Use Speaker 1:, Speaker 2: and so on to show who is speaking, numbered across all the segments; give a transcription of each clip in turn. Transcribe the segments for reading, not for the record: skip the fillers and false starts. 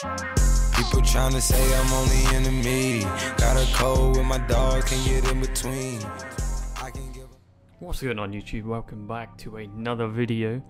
Speaker 1: People trying to say I'm only in the meeting. Got a code with my dog, can get in between.
Speaker 2: What's going on YouTube? Welcome back to another video.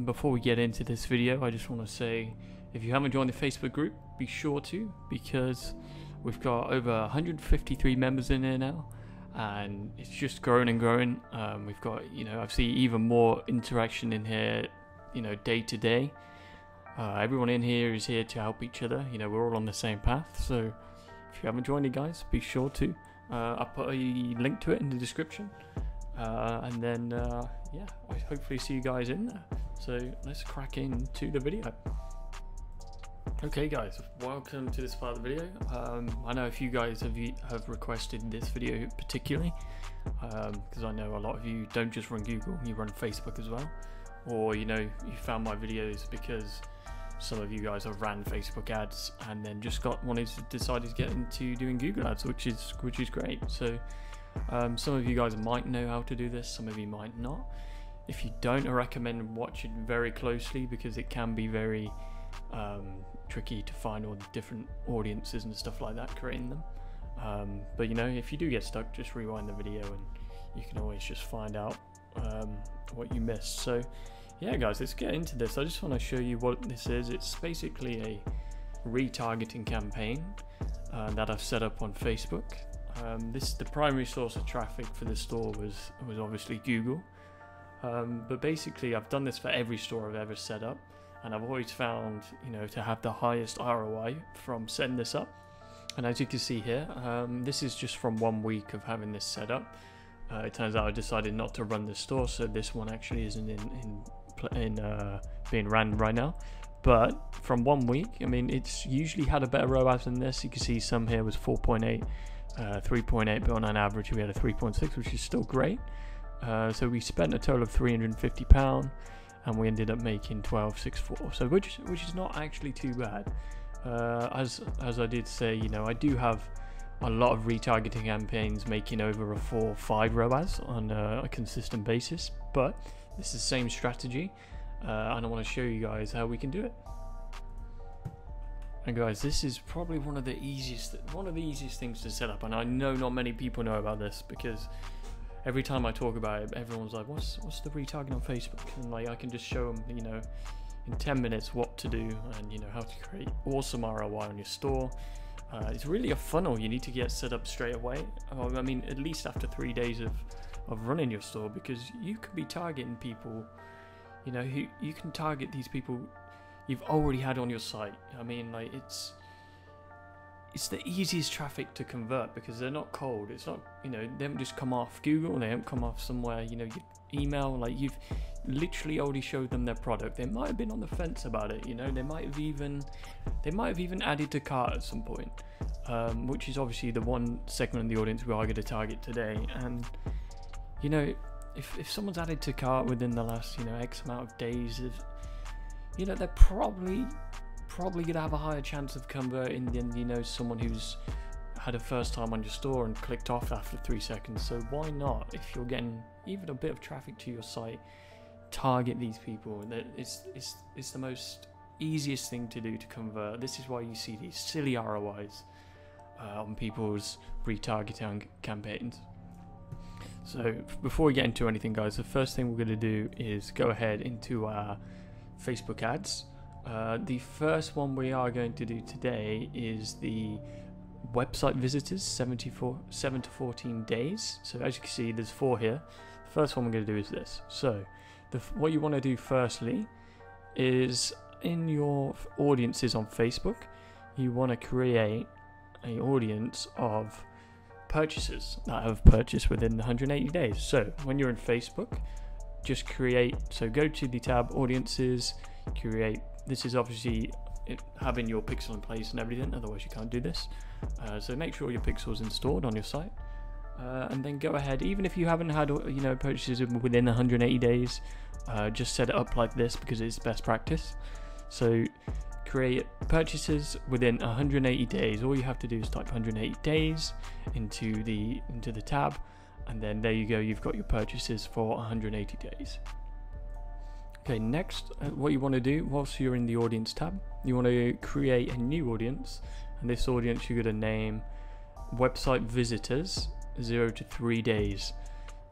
Speaker 2: Before we get into this video, I just want to say, if you haven't joined the Facebook group, be sure to, because we've got over 153 members in here now, and it's just growing and growing. We've got, I've seen even more interaction in here, day to day. Everyone in here is here to help each other. We're all on the same path. So if you haven't joined it, guys, be sure to. I'll put a link to it in the description. And then, I hopefully see you guys in there. So let's crack into the video. Okay, guys, welcome to this part of the video. I know a few guys have requested this video particularly, because I know a lot of you don't just run Google, you run Facebook as well. Or, you found my videos because some of you guys have ran Facebook ads and then just decided to get into doing Google ads, which is great. So some of you guys might know how to do this, some of you might not. If you don't, I recommend watching very closely, because it can be very tricky to find all the different audiences and stuff like that, creating them. But if you do get stuck, just rewind the video and you can always just find out what you missed. So yeah, guys, let's get into this. I just want to show you what this is. It's basically a retargeting campaign that I've set up on Facebook. The primary source of traffic for this store was obviously Google, but basically I've done this for every store I've ever set up, and I've always found to have the highest ROI from setting this up. And as you can see here, this is just from 1 week of having this set up. It turns out I decided not to run the store, so this one actually isn't being ran right now. But from 1 week, it's usually had a better ROAS than this. You can see some here was 4.8, 3.8, but on an average we had a 3.6, which is still great. So we spent a total of £350, and we ended up making 12.64. So which is not actually too bad. As I did say, I do have a lot of retargeting campaigns making over a 4 or 5 ROAS on a consistent basis, but this is the same strategy, and I want to show you guys how we can do it. And guys, this is probably one of the easiest things to set up, and I know not many people know about this, because every time I talk about it, everyone's like, what's the retargeting on Facebook? And I can just show them in 10 minutes what to do, and how to create awesome ROI on your store. It's really a funnel you need to get set up straight away. At least after 3 days of running your store, because you could be targeting people, who you can target these people you've already had on your site. It's the easiest traffic to convert, because they're not cold. It's not, they don't just come off Google, they don't come off somewhere, your email, you've literally already showed them their product. They might have been on the fence about it, they might have even added to cart at some point, which is obviously the one segment of the audience we are going to target today. And if someone's added to cart within the last X amount of days, they're probably going to have a higher chance of converting than someone who's had a first time on your store and clicked off after 3 seconds. So why not, if you're getting even a bit of traffic to your site, target these people? It's the most easiest thing to do to convert. This is why you see these silly ROIs on people's retargeting campaigns. So before we get into anything, guys, the first thing we're going to do is go ahead into our Facebook ads. The first one we are going to do today is the website visitors, 7 to 14 days. So as you can see, there's 4 here. The first one we're going to do is this. So what you want to do firstly is, in your audiences on Facebook, you want to create an audience of purchases that have purchased within 180 days. So when you're in Facebook, just go to the tab audiences, create. This is obviously having your pixel in place and everything, otherwise you can't do this. So make sure your pixel's installed on your site, and then go ahead, even if you haven't had purchases within 180 days, just set it up like this, because it's best practice. So create purchases within 180 days. All you have to do is type 180 days into the tab, and then there you go, you've got your purchases for 180 days. Okay, next, what you want to do whilst you're in the audience tab, you want to create a new audience, and this audience you're going to name website visitors 0 to 3 days.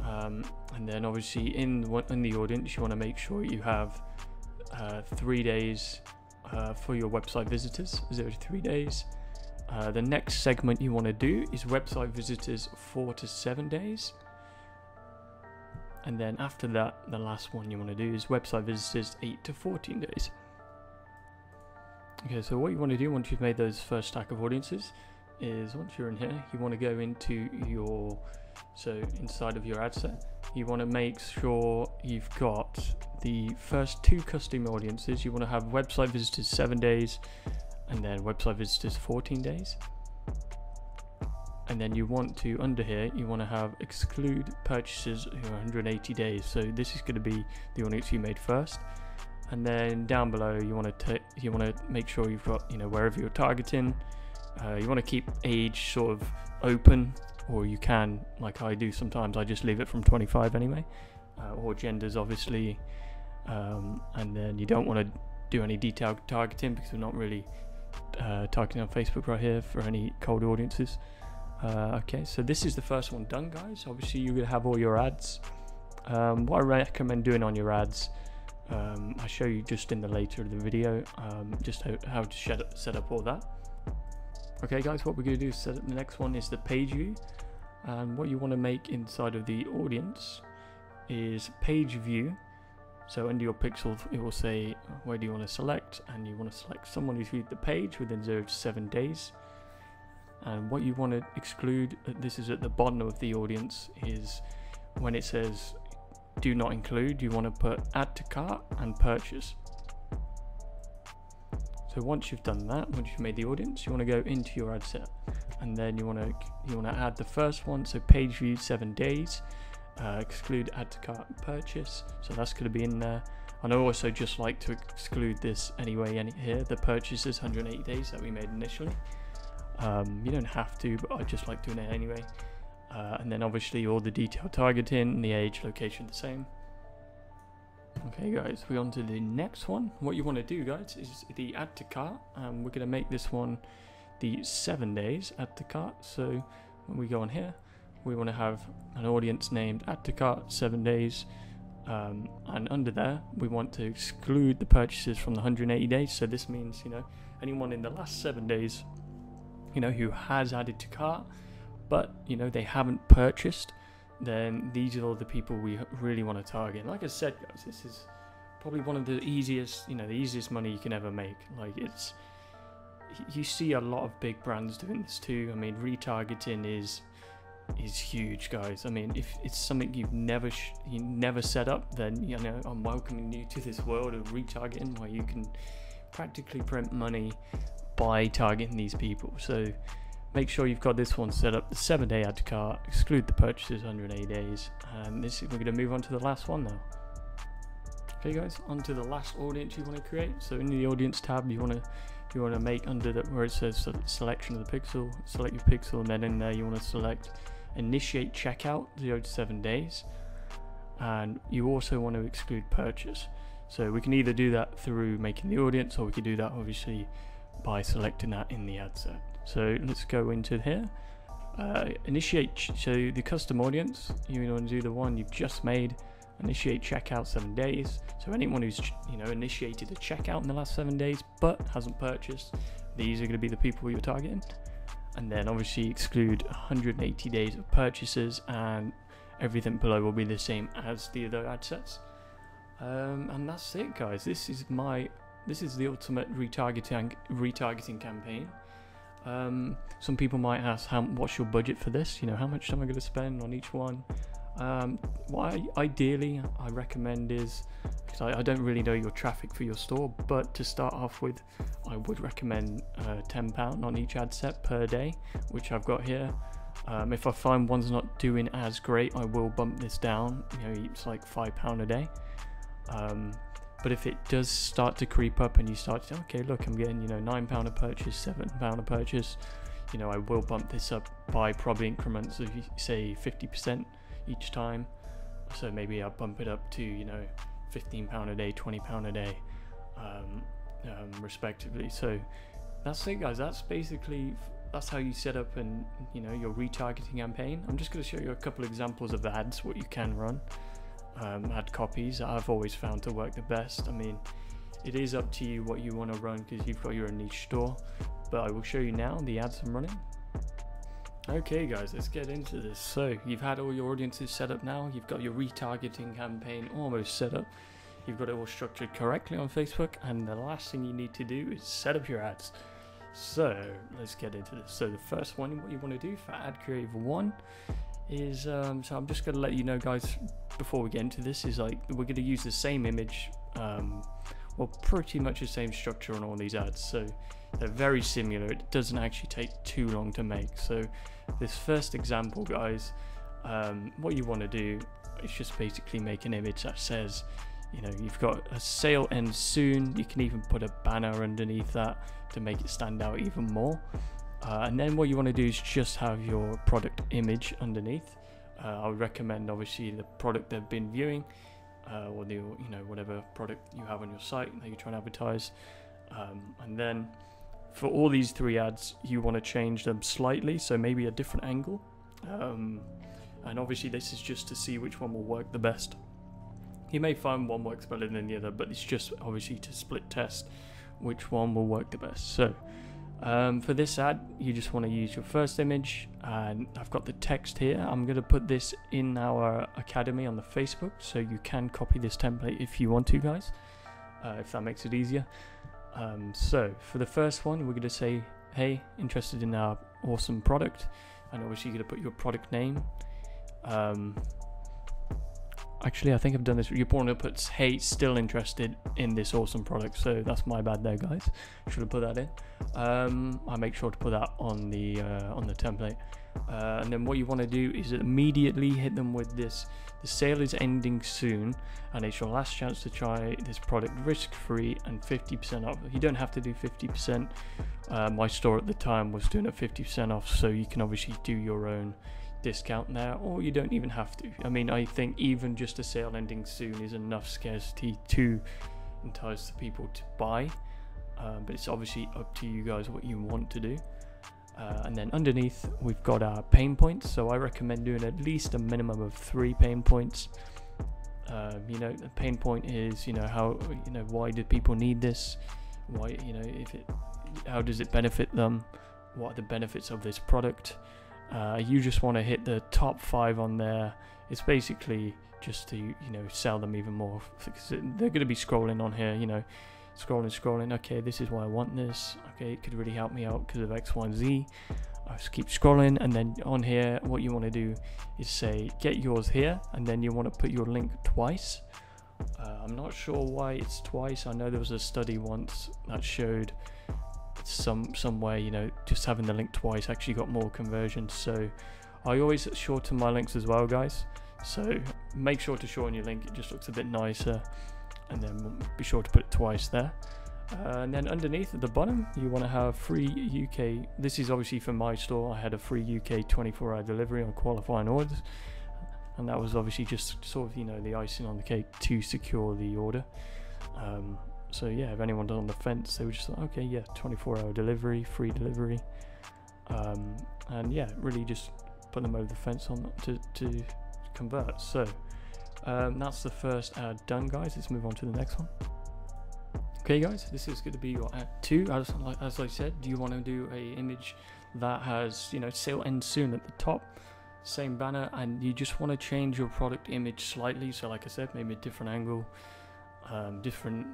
Speaker 2: And then obviously in the audience you want to make sure you have 3 days for your website visitors, 0 to 3 days. The next segment you want to do is website visitors 4 to 7 days. And then after that, the last one you want to do is website visitors 8 to 14 days. Okay, so what you want to do once you've made those first stack of audiences is, once you're in here, you want to go into your, so inside of your ad set, you want to make sure you've got the first 2 custom audiences. You want to have website visitors 7 days and then website visitors 14 days. And then you want to, under here, you want to have exclude purchases 180 days. So this is going to be the audience you made first. And then down below, you want to make sure you've got, wherever you're targeting, you want to keep age sort of open, or you can, like I do sometimes, I just leave it from 25 anyway, or genders obviously. And then you don't want to do any detailed targeting because we're not really targeting on Facebook right here for any cold audiences. Okay, so this is the first one done, guys. Obviously you're going to have all your ads. What I recommend doing on your ads, I'll show you just in the later of the video, just how to set up all that. Okay guys, what we're going to do is set up the next one is the page view. And what you want to make inside of the audience is page view. So under your pixel it will say where do you want to select, and you want to select someone who's viewed the page within 0 to 7 days. And what you want to exclude, this is at the bottom of the audience, is when it says do not include, you want to put add to cart and purchase. So once you've done that, once you've made the audience, you want to go into your ad set, and then you want to add the first one, so page view 7 days, exclude add to cart and purchase. So that's going to be in there. And I also just like to exclude this anyway, here, the purchases 180 days that we made initially. You don't have to, but I just like doing it anyway. And then obviously all the detailed targeting, the age, location the same. Okay guys, we're on to the next one. What you want to do, guys, is the add to cart. We're going to make this one the 7 days add to cart. So when we go on here, we want to have an audience named add to cart 7 days. And under there, we want to exclude the purchases from the 180 days. So this means, anyone in the last 7 days, who has added to cart, but they haven't purchased, then these are all the people we really want to target. And like I said, guys, this is probably one of the easiest, the easiest money you can ever make. Like you see a lot of big brands doing this too. I mean, retargeting is huge, guys. I mean, if it's something you've never set up, then I'm welcoming you to this world of retargeting, where you can practically print money by targeting these people. So make sure you've got this one set up, the 7 day add to cart, exclude the purchases 180 days, and we're going to move on to the last one now. Okay guys, on to the last audience you want to create. So in the audience tab, you want to make under where it says selection of the pixel, select your pixel, and then in there you want to select initiate checkout 0 to 7 days, and you also want to exclude purchase. So we can either do that through making the audience, or we can do that obviously by selecting that in the ad set. So let's go into here, initiate, so the custom audience, you want to do the one you've just made, initiate checkout 7 days. So anyone who's initiated a checkout in the last 7 days but hasn't purchased, these are going to be the people you're targeting. And then obviously exclude 180 days of purchases, and everything below will be the same as the other ad sets. And that's it, guys. This is the ultimate retargeting campaign. Some people might ask, what's your budget for this? How much am I going to spend on each one? What ideally I recommend is, because I don't really know your traffic for your store, but to start off with, I would recommend £10 on each ad set per day, which I've got here. If I find one's not doing as great, I will bump this down. It's like £5 a day. But if it does start to creep up and you start to, okay, look, I'm getting, £9 a purchase, £7 a purchase, I will bump this up by probably increments of, say, 50% each time. So maybe I'll bump it up to, £15 a day, £20 a day, respectively. So that's it, guys. That's how you set up your retargeting campaign. I'm just going to show you a couple examples of ads, what you can run. Ad copies I've always found to work the best. I mean, it is up to you what you want to run because you've got your own niche store, but I will show you now the ads I'm running. Okay guys, let's get into this. So you've had all your audiences set up now, you've got your retargeting campaign almost set up, you've got it all structured correctly on Facebook, and the last thing you need to do is set up your ads. So let's get into this. So the first one, what you want to do for ad creative 1 is, so I'm just going to let you know, guys, before we get into this, is like we're going to use the same image, well, pretty much the same structure on all these ads. So they're very similar. It doesn't actually take too long to make. So this first example, guys, what you want to do is just basically make an image that says, you've got a sale ends soon. You can even put a banner underneath that to make it stand out even more. And then what you want to do is just have your product image underneath. I would recommend, obviously, the product they've been viewing, or the whatever product you have on your site that you're trying to advertise. And then for all these 3 ads, you want to change them slightly, so maybe a different angle. And obviously this is just to see which one will work the best. You may find one works better than the other, but it's just obviously to split test which one will work the best. So for this ad, you just want to use your first image, and I've got the text here. I'm going to put this in our academy on the Facebook, so you can copy this template if you want to, guys, if that makes it easier. So for the first one, we're going to say, hey, interested in our awesome product, and obviously you're going to put your product name. Actually, I think I've done this. You're going to put, hey, still interested in this awesome product. So that's my bad there, guys. Should have put that in. I'll make sure to put that on the template. And then what you want to do is immediately hit them with this. The sale is ending soon, and it's your last chance to try this product risk-free and 50% off. You don't have to do 50%. My store at the time was doing a 50% off, so you can obviously do your own discount there, or you don't even have to. I mean, I think even just a sale ending soon is enough scarcity to entice the people to buy, but it's obviously up to you guys what you want to do. And then underneath we've got our pain points, so I recommend doing at least a minimum of 3 pain points. The pain point is, how, why do people need this, why, how does it benefit them, what are the benefits of this product. You just want to hit the top 5 on there. It's basically just to sell them even more, because they're going to be scrolling on here, scrolling. Okay, this is why I want this. Okay, it could really help me out because of X, Y, and Z. I just keep scrolling, and then on here, what you want to do is say get yours here, and then you want to put your link twice. I'm not sure why it's twice. I know there was a study once that showed some way, just having the link twice actually got more conversions. So I always shorten my links as well, guys. So make sure to shorten your link. It just looks a bit nicer. And then be sure to put it twice there. And then underneath at the bottom, you want to have free UK. This is obviously for my store. I had a free UK 24-hour delivery on qualifying orders, and that was obviously just sort of the icing on the cake to secure the order. So yeah, if anyone's on the fence, they were just like, okay, yeah, 24-hour delivery, free delivery, and yeah, really just put them over the fence on to convert. So that's the first ad done, guys. Let's move on to the next one. Okay, guys, this is going to be your ad 2. As I said, do you want to do a image that has sale ends soon at the top, same banner, and you just want to change your product image slightly? So like I said, maybe a different angle, different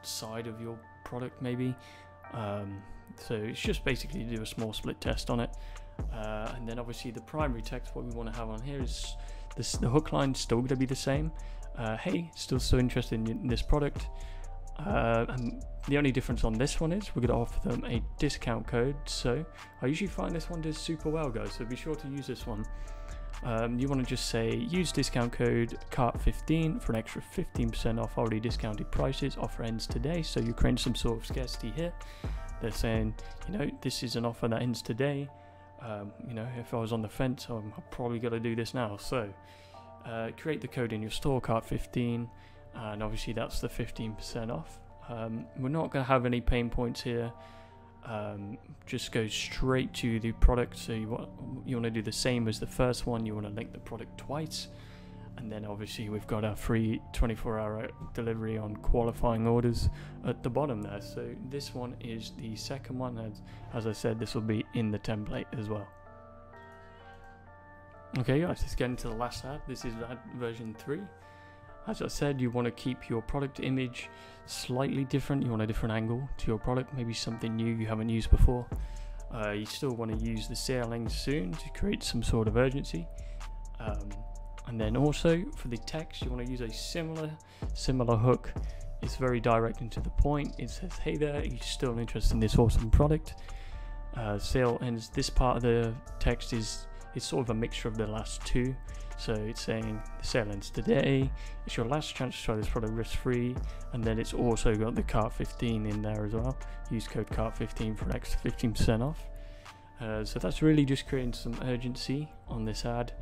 Speaker 2: side of your product maybe. So it's just basically to do a small split test on it, and then obviously the primary text, what we want to have on here is the hook line still going to be the same. Hey, still so interested in this product. And the only difference on this one is we're going to offer them a discount code. So I usually find this one does super well, guys, so be sure to use this one. You want to just say use discount code CART15 for an extra 15% off already discounted prices. Offer ends today. So you're creating some sort of scarcity here. They're saying, this is an offer that ends today. If I was on the fence, I'm probably going to do this now. So create the code in your store, CART15. and obviously that's the 15% off. We're not going to have any pain points here. Just go straight to the product. So you want to do the same as the first one. You want to link the product twice, and then obviously we've got our free 24-hour delivery on qualifying orders at the bottom there. So this one is the second one, and as I said, this will be in the template as well. Okay guys, let's get into the last ad. This is ad version 3. As I said, you want to keep your product image slightly different. You want a different angle to your product, maybe something new you haven't used before. You still want to use the sale ends soon to create some sort of urgency. And then also for the text, you want to use a similar hook. It's very direct and to the point. It says, hey there, are you still interested in this awesome product? Sale ends. This part of the text is sort of a mixture of the last two. So it's saying the sale ends today, it's your last chance to try this product risk-free, and then it's also got the cart 15 in there as well. Use code cart 15 for an extra 15% off. So that's really just creating some urgency on this ad.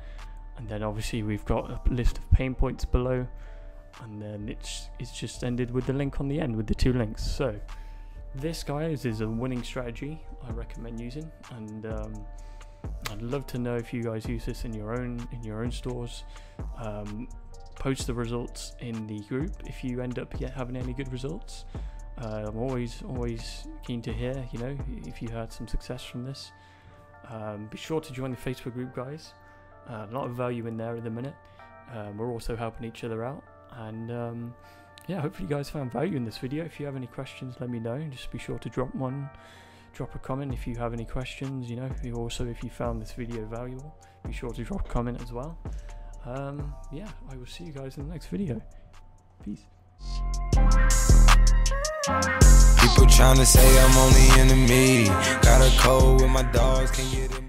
Speaker 2: And then obviously we've got a list of pain points below, and then it's just ended with the link on the end with the 2 links. So this, guys, is a winning strategy I recommend using, and I'd love to know if you guys use this in your own stores. Post the results in the group if you end up having any good results. I'm always keen to hear, you know, if you had some success from this. Be sure to join the Facebook group, guys. A lot of value in there at the minute. We're also helping each other out, and yeah, hopefully you guys found value in this video. If you have any questions, let me know. Just be sure to drop a comment if you have any questions. You know, if you found this video valuable, be sure to drop a comment as well. Yeah, I will see you guys in the next video. Peace.
Speaker 1: People trying to say I'm only in the meeting. Got a cold with my dogs, can get in.